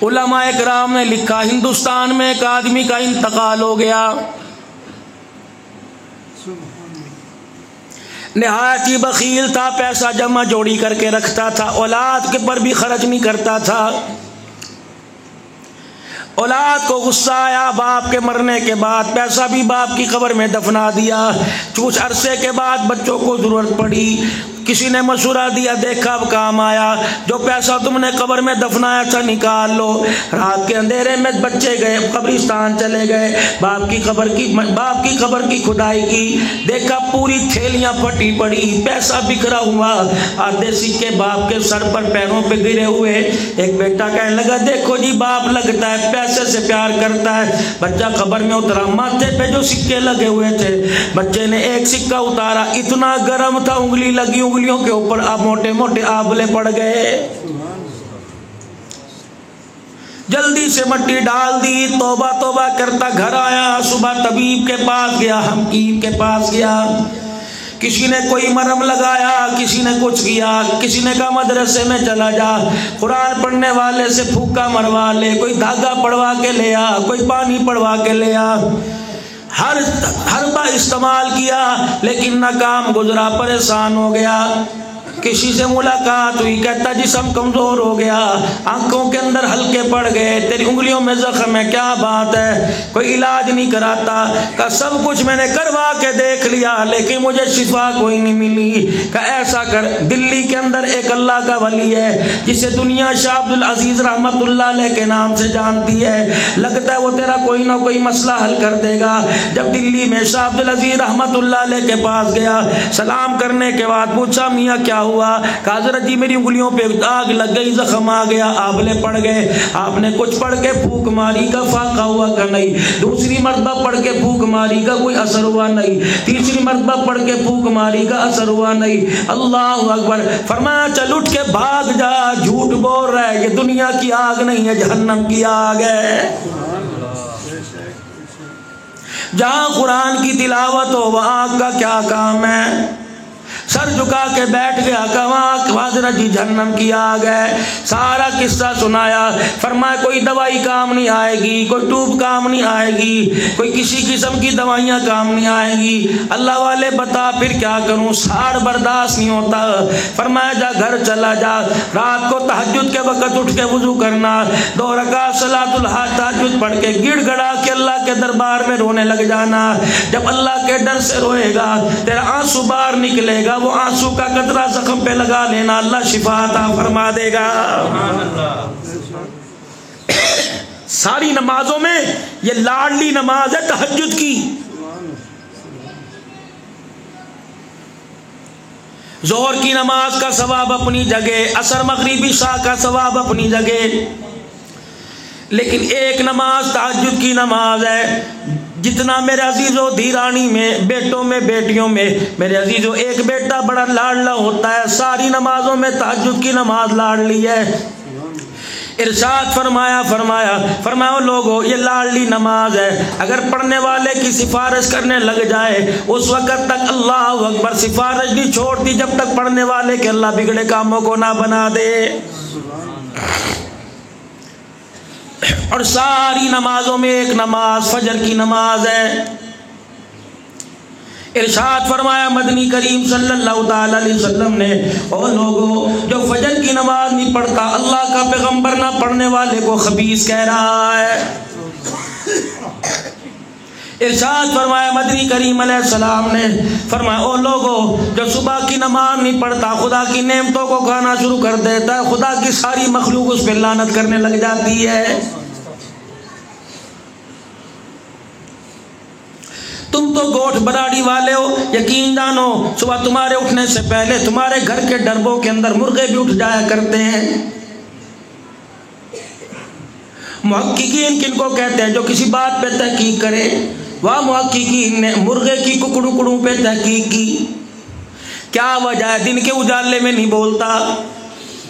उलमाए किराम ने लिखा, हिंदुस्तान में एक आदमी का इंतकाल हो गया, निहायत ही बखील था, पैसा जमा जोड़ी करके रखता था, औलाद के पर भी खर्च नहीं करता था। औलाद को गुस्सा आया, बाप के मरने के बाद पैसा भी बाप की कब्र में दफना दिया। कुछ अरसे के बाद बच्चों को जरूरत पड़ी, किसी ने मशवरा दिया, देखा अब काम आया, जो पैसा तुमने कब्र में दफनाया था निकाल लो। रात के अंधेरे में बच्चे गए, कब्रिस्तान चले गए, बाप की कब्र की खुदाई की, देखा पूरी थैलियां फटी पड़ी, पैसा बिखरा हुआ, आधे सिक्के बाप के सर पर पैरों पे गिरे हुए। एक बेटा कहने लगा, देखो जी बाप लगता है पैसे से प्यार करता है। बच्चा कब्र में उतरा, माथे पे जो सिक्के लगे हुए थे, बच्चे ने एक सिक्का उतारा, इतना गर्म था, उंगली लगी, उंगलियों के ऊपर अब मोटे मोटे आबले पड़ गए। जल्दी से मिट्टी डाल दी, तौबा तौबा करता घर आया। सुबह तबीब के पास गया, हकीम के पास गया, किसी ने कोई मरहम लगाया, किसी ने कुछ किया, किसी ने कहा मदरसे में चला जा, कुरान पढ़ने वाले से फूका मरवा ले, कोई धागा पढ़वा के ले आ, कोई पानी पढ़वा के ले आ। हर बार इस्तेमाल किया लेकिन नाकाम गुजरा, परेशान हो गया। किसी से मुलाकात हुई, कहता जिस्म कमजोर हो गया, आंखों के अंदर हल्के पड़ गए, तेरी उंगलियों में जख्म है, क्या बात है, कोई इलाज नहीं कराता? का सब कुछ मैंने करवा के देख लिया लेकिन मुझे शिफा कोई नहीं मिली। का ऐसा कर, दिल्ली के अंदर एक अल्लाह का वली है जिसे दुनिया शाह अब्दुल अजीज रहमतुल्लाह अलैह के नाम से जानती है, लगता है वो तेरा कोई ना कोई मसला हल कर देगा। जब दिल्ली में शाह अब्दुल अजीज रहमतुल्लाह अलैह के पास गया, सलाम करने के बाद पूछा मियाँ क्या हुआ? हज़रत जी मेरी उंगलियों पे आग लग गई, जख्म आ गया, आबले पड़ गए। आपने कुछ पढ़ के फूक मारी का फाका हुआ का नहीं, दूसरी मरतबा पढ़ के फूक मारी का कोई असर हुआ नहीं, तीसरी मरतबा पढ़ के फूक मारी का असर हुआ नहीं। अल्लाह अकबर। फरमाया चल उठ के भाग जा, झूठ बोल रहा है, ये दुनिया की आग नहीं है, जहन्नम की आग है। जहां कुरान की तिलावत हो वहां आग का क्या काम है? सर झुका के बैठ गया, कहा जी जहन्नम की आग है। सारा किस्सा सुनाया। फरमाया कोई दवाई काम नहीं आएगी, कोई ट्यूब काम नहीं आएगी, कोई किसी किस्म की दवाइयाँ काम नहीं आएगी। अल्लाह वाले बता फिर क्या करूं, साड़ बर्दाश्त नहीं होता। फरमाया जा घर चला जा, रात को तहज्जुद के वक्त उठ के वुजू करना, 2 रकात सलातुल हाज तहज्जुद पढ़ के गिड़गड़ा के अल्लाह के दरबार में रोने लग जाना। जब अल्लाह के डर से रोएगा तेरा आंसू बाहर निकलेगा, वो आंसू का कतरा जख्म पे लगा लेना, अल्लाह शिफा अता फरमा देगा। सारी नमाजों में ये लाडली नमाज है तहज्जुद की। जोहर की नमाज का सवाब अपनी जगह, असर मगरिबी शाह का सवाब अपनी जगह, लेकिन एक नमाज तहज्जुद की नमाज है। जितना मेरे अजीजों धीरानी में, बेटों में, बेटियों में, मेरे अजीजों एक बेटा बड़ा लाडला होता है, सारी नमाजों में तहज्जुद की नमाज लाडली है। इरशाद फरमाया लोगों ये लाडली नमाज है, अगर पढ़ने वाले की सिफारिश करने लग जाए उस वक़्त तक अल्लाह अकबर सिफारिश नहीं छोड़ती जब तक पढ़ने वाले के अल्लाह बिगड़े कामों को ना बना दे। और सारी नमाजों में एक नमाज फजर की नमाज है। इरशाद फरमाया मदनी करीम सल्लल्लाहु ताला अलैहि वसल्लम ने, ओ लोगों जो फजर की नमाज नहीं पढ़ता अल्लाह का पैगंबर ना पढ़ने वाले को खबीस कह रहा है। इरशाद फरमाया मदनी करीम अलैहिस्सलाम ने, फरमाया ओ लोगों जो सुबह की नमाज नहीं पढ़ता खुदा की नेमतों को खाना शुरू कर देता है, खुदा की सारी मखलूक उस पर लानत करने लग जाती है। तुम तो गोठ बराड़ी वाले हो, यकीन जानो सुबह तुम्हारे उठने से पहले तुम्हारे घर के डरबों के अंदर मुर्गे भी उठ जाया करते हैं। मुहक्किकीन किनको कहते हैं? जो किसी बात पे तहकीक करे। वह मुहक्किकीन ने मुर्गे की कुकड़ू पे तहकीक की। क्या वजह है? दिन के उजाले में नहीं बोलता,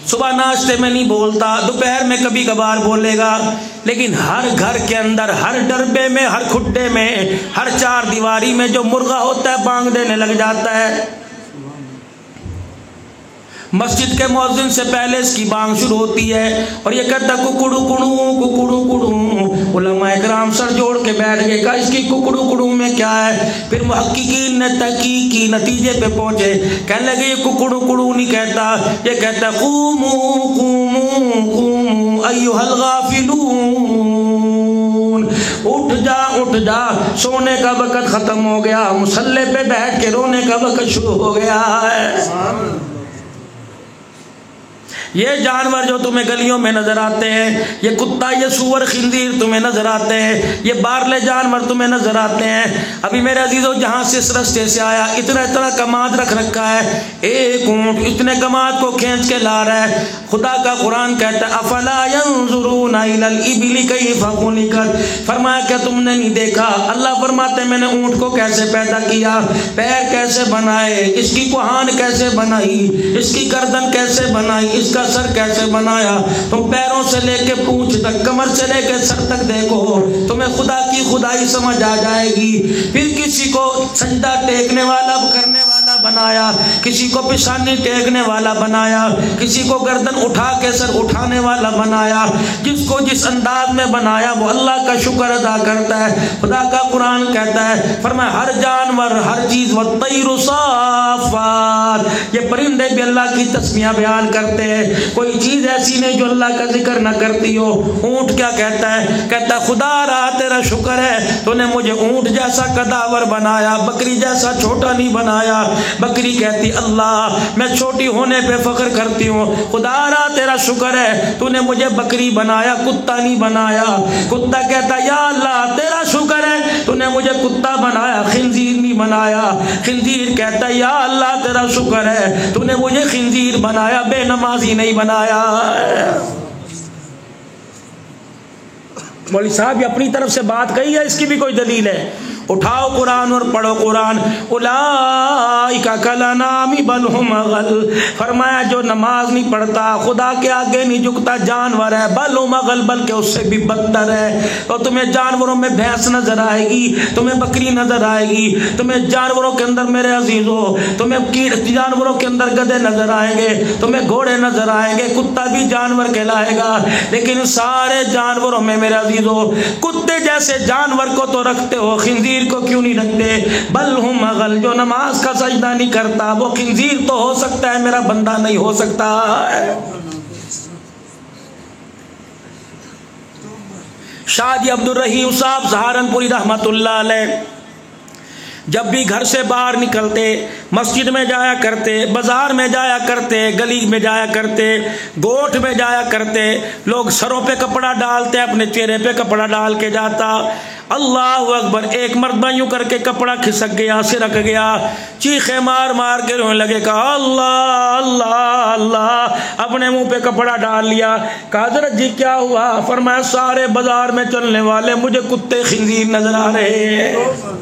सुबह नाश्ते में नहीं बोलता, दोपहर में कभी कभार बोलेगा, लेकिन हर घर के अंदर, हर डरबे में, हर खुड्डे में, हर चार दीवारी में जो मुर्गा होता है बांग देने लग जाता है। मस्जिद के मुअज्जिन से पहले इसकी बांग शुरू होती है और ये कहता कुकुड़ू कुड़ू कुकुड़ू कुड़ू। उलमाए किराम सर जोड़ के बैठ गए, कहा इसकी कुकुड़ू कुड़ू में क्या है। फिर मुहक्किकीन ने तहकीक की, नतीजे पे पहुंचे, कहने लगे ये कुकुड़ू कुड़ू नहीं कहता, ये कहता क़ूमू क़ूमू क़ूमू अय्युहल गाफिलून, उठ जा, सोने का वक़्त ख़त्म हो गया, मुसल्ले पे बैठ के रोने का वक़्त शुरू हो गया है। ये जानवर जो तुम्हें गलियों में नजर आते हैं, ये कुत्ता, ये सूअर, खिंजीर तुम्हें नजर आते हैं, ये बारले जानवर तुम्हें नजर आते हैं। अभी मेरे अजीजों जहां से इस रस्ते से आया इतना कमाद रख रखा है, एक ऊंट इतने कमाद को खींच के ला रहा है। खुदा का कुरान कहता है अफला यंजुरूना इलल इबिली कैफ़ खुलिकत, फरमाया क्या तुमने नहीं देखा, अल्लाह फरमाते मैंने ऊंट को कैसे पैदा किया, पैर कैसे बनाए, इसकी कुहान कैसे बनाई, इसकी गर्दन कैसे बनाई, इसका सर कैसे बनाया। तुम पैरों से लेके पूंछ तक, कमर से लेके सर तक देखो, तुम्हें खुदा की खुदाई समझ आ जाएगी। फिर किसी को सजदा टेकने वाला करने वाला बनाया, किसी को पिशानी टेकने वाला बनाया, किसी को गर्दन उठा के सर उठाने वाला बनाया। जिसको जिस अंदाज में बनाया वो अल्लाह का शुक्र अदा करता है। खुदा का कुरान कहता है, फरमाया हर जानवर, हर चीज, वत्तैरु साफ़ात, ये परिंदे भी अल्लाह की तस्मीयां बयान करते हैं। कोई चीज ऐसी नहीं जो अल्लाह का जिक्र ना करती हो। ऊंट क्या कहता है, कहता खुदा रहा तेरा शुक्र है तूने मुझे ऊंट जैसा कदावर बनाया, बकरी जैसा छोटा नहीं बनाया। बकरी कहती अल्लाह मैं छोटी होने पे फख्र करती हूँ, खुदा रहा तेरा शुक्र है तूने मुझे बकरी बनाया, कुत्ता नहीं बनाया। कुत्ता कहता या अल्लाह तेरा शुक्र है तूने मुझे कुत्ता बनाया, खिंजीर नहीं बनाया। खिंजीर कहता या अल्लाह तेरा शुक्र है तूने मुझे खिंजीर बनाया, बेनमाजी नहीं बनाया। मौलवी साहब ये अपनी तरफ से बात कही है, इसकी भी कोई दलील है? उठाओ कुरान और पढ़ो कुरान। उलाइका कलनामी बल हुम अगल, फरमाया जो नमाज नहीं पढ़ता, खुदा के आगे नहीं झुकता, जानवर है। बल हुम अगल, बल्कि उससे भी बदतर है। तो तुम्हें जानवरों में भैंस नजर आएगी, तुम्हें बकरी नजर आएगी, तुम्हें जानवरों के अंदर मेरे अजीजों, तुम्हें कीट जानवरों के अंदर गधे नजर आएंगे, तुम्हें घोड़े नजर आएंगे, कुत्ता भी जानवर कहलाएगा। लेकिन सारे जानवरों में मेरे अजीजों कुत्ते जैसे जानवर को तो रखते हो, खिंजीर को क्यों नहीं रखते? बल हुम अगल, जो नमाज का सजदा नहीं करता वो खिंजीर तो हो सकता है, मेरा बंदा नहीं हो सकता। शादी अब्दुल रहीम साहब सहारनपुरी रहमतुल्लाह अलैह जब भी घर से बाहर निकलते, मस्जिद में जाया करते, बाजार में जाया करते, गली में जाया करते, गोठ में जाया करते, लोग सरों पे कपड़ा डालते, अपने चेहरे पे कपड़ा डाल के जाता। अल्लाह अकबर, एक मर्द यूं करके कपड़ा खिसक गया, सिरक गया, चीखे मार मार के रोने लगे, कहा अल्लाह अल्लाह अल्लाह, अपने मुंह पे कपड़ा डाल लिया। कहा हज़रत जी क्या हुआ? फरमाया सारे बाजार में चलने वाले मुझे कुत्ते खिंजीर नजर आ रहे हैं।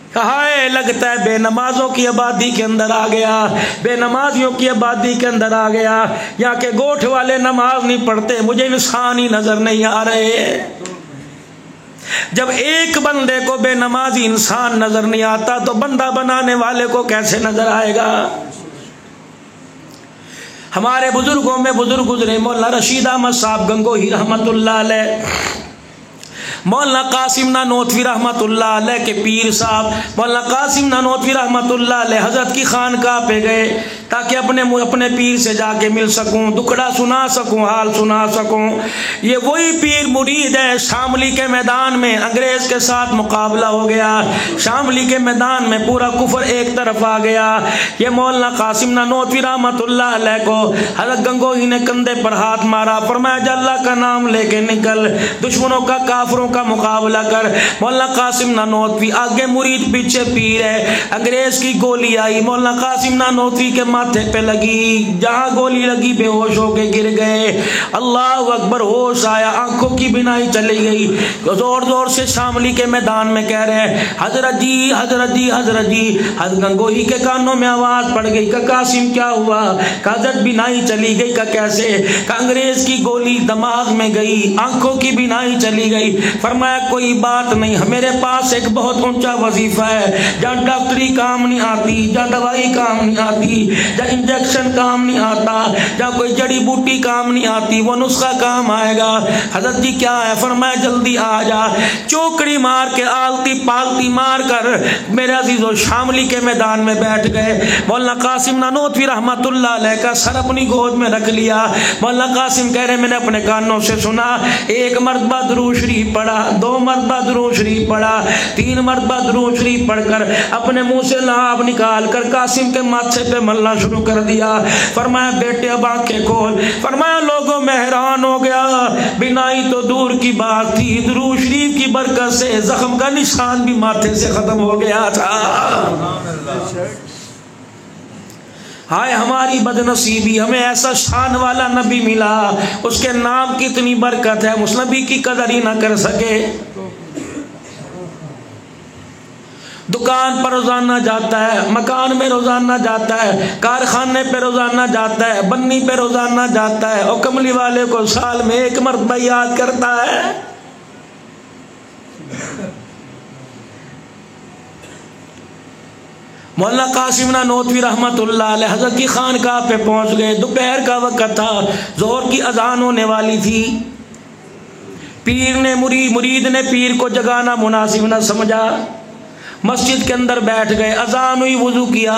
हाय लगता है बेनमाजों की आबादी के अंदर आ गया, बेनमाजियों की आबादी के अंदर आ गया। यहाँ के गोठ वाले नमाज नहीं पढ़ते, मुझे इंसान ही नजर नहीं आ रहे। जब एक बंदे को बेनमाजी इंसान नजर नहीं आता तो बंदा बनाने वाले को कैसे नजर आएगा? हमारे बुजुर्गों में बुजुर्ग गुजरे, मौलाना रशीद अहमद साहब गंगोही रहमतुल्लाह अलैह, मौलाना कासिम नानोतवी रहमतुल्लाह अलैह के पीर साहब मौलाना कासिम नानोतवी रहमतुल्लाह अलैह हजरत की खानकाह पे गए ताकि अपने पीर से जाके मिल सकूं, दुखड़ा सुना सकूं, हाल सुना सकूं। ये वही पीर मुरीद है। शामली के मैदान में अंग्रेज के साथ मुकाबला हो गया, शामली के मैदान में पूरा कुफर एक तरफ आ गया। ये मौलाना कासिम नानोतवी रहमतुल्लाह अलैह को हजरत गंगोही ने कंधे पर हाथ मारा, फरमाया अल्लाह का नाम लेके निकल, दुश्मनों का काफरों का मुकाबला कर। मौलाना कासिम नानोतवी आगे मुरीद पीछे पीर है। अंग्रेज की गोली आई, मौलाना कासिम नानोतवी के माथे पे लगी, जहां गोली लगी बेहोश होके गिर गए। अल्लाह अकबर, होश आया, आंखों की बिनाई चली गई। जोर जोर से शामली के मैदान में कह रहे हैं हजरत जी, हजरत जी, हजरत जी। हजरत गंगोही के कानों में आवाज पड़ गई, का कासिम क्या हुआ? का हजरत बिनाई चली गई? का कैसे? का अंग्रेज की गोली दिमाग में गई, आंखों की बिनाई चली गई। फरमाया कोई बात नहीं, मेरे पास एक बहुत ऊंचा वजीफा है, जहाँ डॉक्टरी काम नहीं आती, जहाँ दवाई काम नहीं आती, जहाँ इंजेक्शन काम नहीं आता, जहाँ कोई जड़ी बूटी काम नहीं आती, वो नुस्खा काम आएगा। हजरत जी क्या है? फरमाया जल्दी आ जा। चौकड़ी मार के आलती पालती मार कर मेरे अजीजों शामली के मैदान में बैठ गए। मौलाना कासिम नानोतवी रहमतुल्लाह अलैह का सर अपनी गोद में रख लिया। मौलाना कासिम कह रहे मैंने अपने कानों से सुना, एक मरतबा दुरूद शरीफ पढ़ा, 2 मरतबा दुरूद शरीफ पढ़ा, 3 मरतबा दुरूद शरीफ पढ़कर अपने मुंह से लाभ निकाल कर कासिम के माथे पे मलना शुरू कर दिया। फरमाया बेटे अब आंखें खोल। फरमाया लोगों में हैरान हो गया, बिनाई तो दूर की बात थी, दुरूद शरीफ की बरकत से जख्म का निशान भी माथे से खत्म हो गया था। हाय हमारी बदनसीबी, हमें ऐसा शान वाला नबी मिला, उसके नाम की इतनी बरकत है, उस नबी की कदर ही ना कर सके। दुकान पर रोजाना जाता है, मकान में रोजाना जाता है, कारखाने पे रोजाना जाता है, बन्नी पे रोजाना जाता है, और कमली वाले को साल में 1 मरतबा याद करता है। मौलाना कासिम नानोतवी रहमतुल्लाह अलैह हजरत की खानकाह पे पहुंच गए। दोपहर का वक्त था, जोहर की अजान होने वाली थी। पीर ने मुरीद ने पीर को जगाना मुनासिब न समझा, मस्जिद के अंदर बैठ गए। अजान हुई, वुजू किया,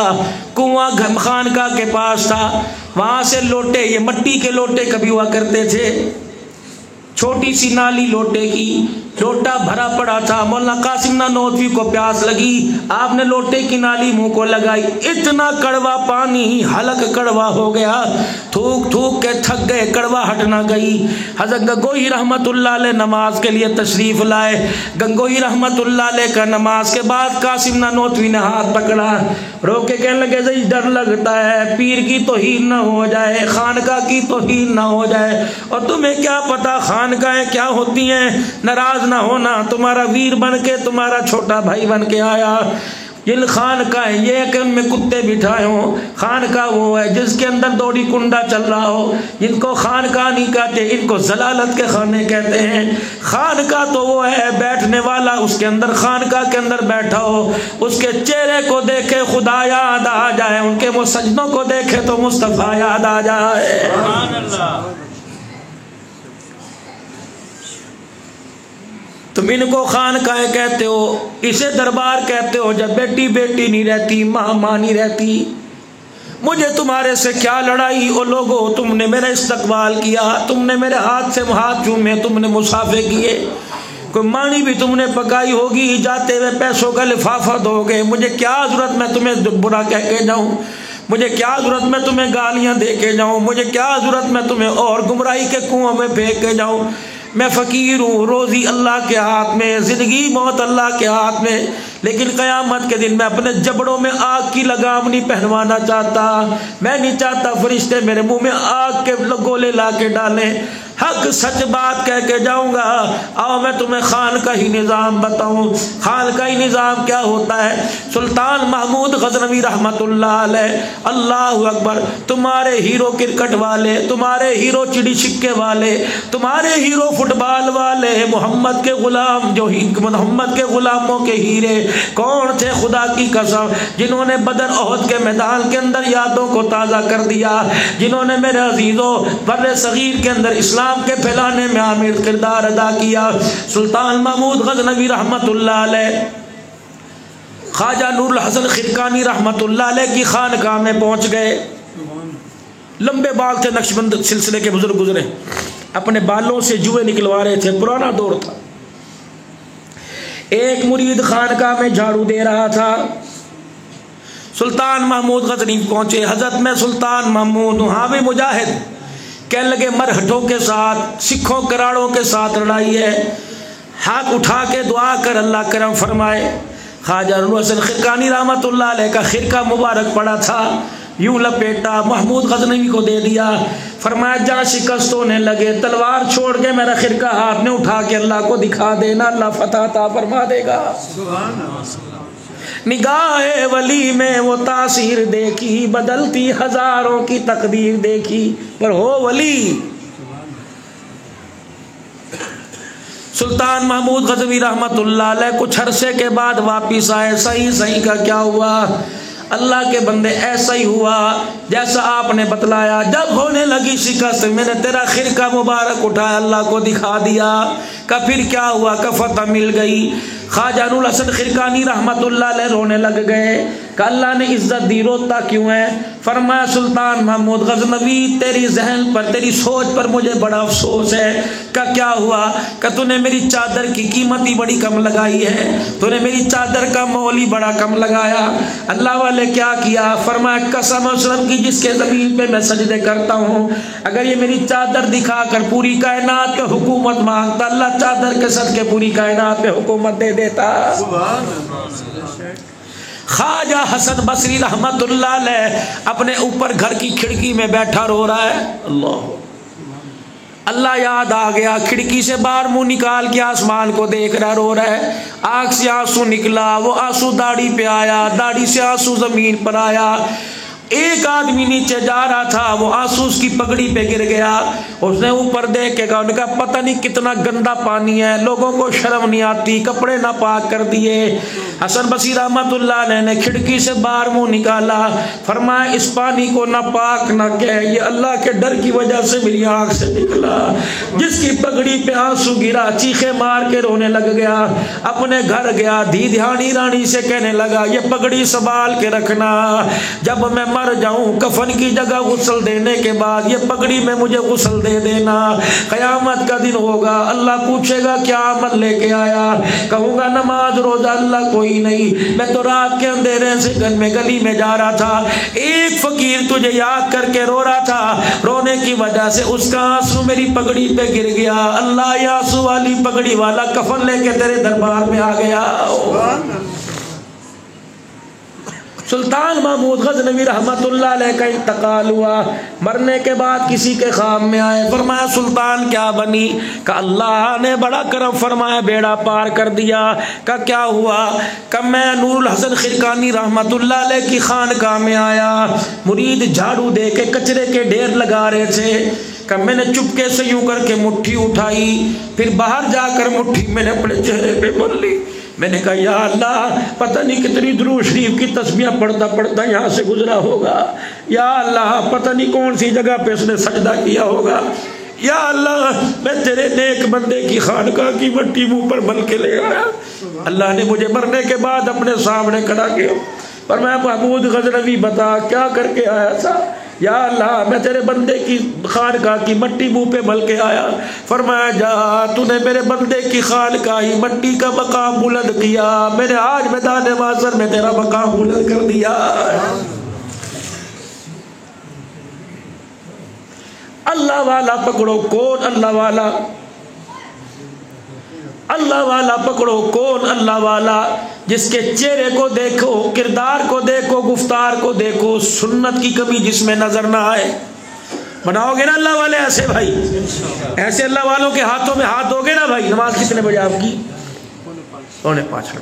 कुआं खानकाह के पास था, वहां से लोटे, ये मिट्टी के लोटे कभी हुआ करते थे, छोटी सी नाली लोटे की, लोटा भरा पड़ा था। मौलाना कासिम नानोतवी को प्यास लगी, आपने लोटे की नाली मुंह को लगाई, इतना कड़वा पानी हलक कड़वा हो गया, थूक थूक के थक गए, कड़वा हट ना गई। हजरत गंगोही रहमतुल्लाह अलैह नमाज के लिए तशरीफ लाए। गंगोही रहमतुल्लाह अलैह का नमाज के बाद कासिम नानोतवी ने हाथ पकड़ा, रो के कहने लगे जी डर लगता है, पीर की तौहीन ना हो जाए, खानकाह की तौहीन ना हो जाए, और तुम्हें क्या पता खानकाहें क्या होती हैं, नाराज ना होना, तुम्हारा वीर बन के, तुम्हारा छोटा भाई बन के आया। जिन खानकाह ये कि उनमें कुत्ते बिठाए हों, खानकाह वो है जिसके अंदर दौड़ी कुंडा चल रहा हो, जिनको खानकाह नहीं कहते, इनको जलालत के खाने कहते हैं। खानकाह तो वो है बैठने वाला, उसके अंदर खानकाह के अंदर बैठा हो, उसके चेहरे को देखे खुदा याद आ जाए, उनके वो सजदों को देखे तो मुस्तफ़ा याद आ जाए। तुम इनको खानकाह कहते हो, इसे दरबार कहते हो, जब बेटी बेटी नहीं रहती, माँ माँ नहीं रहती। मुझे तुम्हारे से क्या लड़ाई ओ लोगो, तुमने मेरा इस्तकबाल किया, तुमने मेरे हाथ से हाथ चूमे, तुमने मुसाफे किए, कोई मानी भी तुमने पकाई होगी, जाते हुए पैसों का लिफाफा दोगे, मुझे क्या जरूरत मैं तुम्हें बुरा कह के जाऊँ, मुझे क्या जरूरत मैं तुम्हें गालियाँ दे के जाऊँ, मुझे क्या जरूरत मैं तुम्हें और गुमराही के कुआं में फेंक के जाऊँ। मैं फ़कीर हूँ, रोज़ी अल्लाह के हाथ में, ज़िंदगी मौत अल्लाह के हाथ में, लेकिन क़यामत के दिन मैं अपने जबड़ों में आग की लगाम नहीं पहनवाना चाहता। मैं नहीं चाहता फरिश्ते मेरे मुंह में आग के गोले ला के डालें। हक सच बात कह के जाऊँगा। आओ मैं तुम्हें खानकाही निज़ाम बताऊँ। खानकाही निज़ाम क्या होता है? सुल्तान महमूद गज़नवी रहमतुल्लाह अलैह, अल्लाहु अकबर, तुम्हारे हीरो क्रिकेट वाले, तुम्हारे हीरो चिड़ी छिक्के वाले, तुम्हारे हीरो फुटबॉल वाले, मोहम्मद के गुलाम, जो मोहम्मद के गुलामों के हीरे कौन थे? खुदा की कसम, जिन्होंने बदर ओहद के मैदान के अंदर यादों को ताज़ा कर दिया, जिन्होंने मेरे अजीज़ों बर्रे सगीर के अंदर इस्लाम के फैलाने में आमिर किरदार अदा किया। सुल्तान महमूद गज़नवी रहमतुल्लाह अलैह ख्वाजा नूरुल हसन खिरकानी रहमतुल्लाह अलैह की खानकाह में पहुंच गए। लंबे बाल थे, नक्शबंद सिलसिले के बुजुर्ग गुजरे, अपने बालों से जुए निकलवा रहे थे, पुराना दौर था। एक मुरीद खानकाह में झाड़ू दे रहा था। सुल्तान महमूद गज़नवी पहुंचे। हजरत मैं सुल्तान महमूद हूँ। हाँ भी मुजाहिद। कहने लगे मरहटों के साथ, सिखों कराड़ों के साथ लड़ाई है, हाथ उठा के दुआ कर अल्लाह करम फरमाए। ख्वाजा नूरुल हसन खिरकानी रहमतुल्लाह अलैह का खिरका मुबारक पड़ा था, यूं लपेटा, महमूद गजनवी को दे दिया। फरमाया जा शिकस्त होने लगे, तलवार छोड़ के मेरा खिरका हाथ में उठा के अल्लाह को दिखा देना, अल्लाह फतह अता फरमा देगा। निगाहे वली में वो तासीर देखी, बदलती हजारों की तकदीर देखी, पर हो वली। सुल्तान महमूद गजनवी रहमतुल्लाह अलैह कुछ अरसे के बाद वापिस आए। सही सही का क्या हुआ? अल्लाह के बंदे ऐसा ही हुआ जैसा आपने बतलाया। जब होने लगी शिकस्त, मैंने तेरा खिरका मुबारक उठाया, अल्लाह को दिखा दिया। का फिर क्या हुआ? का फतह मिल गई। ख्वाजा नुरुल हसन खिरकानी रहमतुल्लाह अलैह रोने लग गए कि अल्लाह ने इज्जत दी, रोता क्यों है? फरमाया सुल्तान महमूद गजनवी तेरी जहन पर, तेरी सोच पर मुझे बड़ा अफसोस है। का क्या हुआ? का तूने मेरी चादर की कीमत ही बड़ी कम लगाई है, तूने मेरी चादर का मोल ही बड़ा कम लगाया। अल्लाह वाले क्या किया? फरमाया कसम उसरम की जिसके ज़मीन पे मैं सजदे करता हूँ, अगर ये मेरी चादर दिखाकर पूरी कायनात पे हुकूमत मांगता, अल्लाह चादर के सदके पूरी कायनात पे हुकूमत दे देता। ख्वाजा हसन बसरी रहमतुल्लाह अलैह अपने ऊपर घर की खिड़की में बैठा रो रहा है। अल्लाह याद आ गया, खिड़की से बाहर मुंह निकाल के आसमान को देख रहा, रो रहा है। आंख से आंसू निकला, वो आंसू दाढ़ी पे आया, दाढ़ी से आंसू जमीन पर आया। एक आदमी नीचे जा रहा था, वो आंसू उसकी पगड़ी पे गिर गया। उसने ऊपर देख के कहा, उनका पता नहीं कितना गंदा पानी है, लोगों को शर्म नहीं आती, कपड़े ना पाक कर दिए। हसन बसरी रहमतुल्लाह अलैह ने खिड़की से बाहर मुंह निकाला, फरमाया इस पानी को ना पाक ना कह, ये अल्लाह के डर की वजह से मेरी आंख से निकला। जिसकी पगड़ी पे आंसू गिरा चीखे मार के रोने लग गया। अपने घर गया, धी ध्यानी रानी से कहने लगा, ये पगड़ी संभाल के रखना, जब मैं मर जाऊं कफन की जगह गुस्ल देने के बाद ये पगड़ी में मुझे गुस्ल दे देना। कयामत का दिन होगा, अल्लाह पूछेगा क्या अमल लेके आया, कहूँगा नमाज रोजा, अल्लाह कोई नहीं, मैं तो रात के अंधेरे से घर में गली में जा रहा था, एक फकीर तुझे याद करके रो रहा था, रोने की वजह से उसका आंसू मेरी पगड़ी पे गिर गया। अल्लाह ये आंसू वाली पगड़ी वाला कफन लेके तेरे दरबार में आ गया। सुल्तान महमूद गजनवी रहमतुल्लाह अलैह का इंतकाल हुआ। मरने के बाद किसी के ख्वाब में आए, फरमाया सुल्तान क्या बनी? का अल्लाह ने बड़ा करम फरमाया, बेड़ा पार कर दिया। का क्या हुआ? का मैं नूरुल हसन खिरकानी रहमतुल्लाह अलैह की खानकाह में आया, मुरीद झाड़ू दे के कचरे के ढेर लगा रहे थे। का मैंने चुपके से यूं करके मुट्ठी उठाई, फिर बाहर जाकर मुट्ठी मैंने अपने चेहरे पे मल ली। मैंने कहा या अल्लाह, पता नहीं कितनी दुरूद शरीफ की तस्बीह पढ़ता पढ़ता यहाँ से गुजरा होगा। या अल्लाह, पता नहीं कौन सी जगह पे उसने सजदा किया होगा। या अल्लाह, मैं तेरे नेक बंदे की खानकाह की मट्टी मुंह पर मल के ले आया। अल्लाह ने मुझे मरने के बाद अपने सामने खड़ा किया, पर मैं महमूद गजनवी बता क्या करके आया था? या अल्लाह, मैं तेरे बंदे की खानकाह की मट्टी मुंह पे मल के आया। फरमाया जा, तूने मेरे बंदे की खानकाह ही मट्टी का मकाम बुलंद किया, मैंने आज मैदान माज़र में तेरा मकाम बुलंद कर दिया। अल्लाह वाला पकड़ो, कौन अल्लाह वाला? अल्लाह वाला पकड़ो, कौन अल्लाह वाला? जिसके चेहरे को देखो, किरदार को देखो, गुफ्तार को देखो, सुन्नत की कमी जिसमें नजर ना आए। बनाओगे ना अल्लाह वाले ऐसे भाई? ऐसे अल्लाह वालों के हाथों में हाथ दोगे ना भाई? नमाज कितने बजे आपकी? 4:45।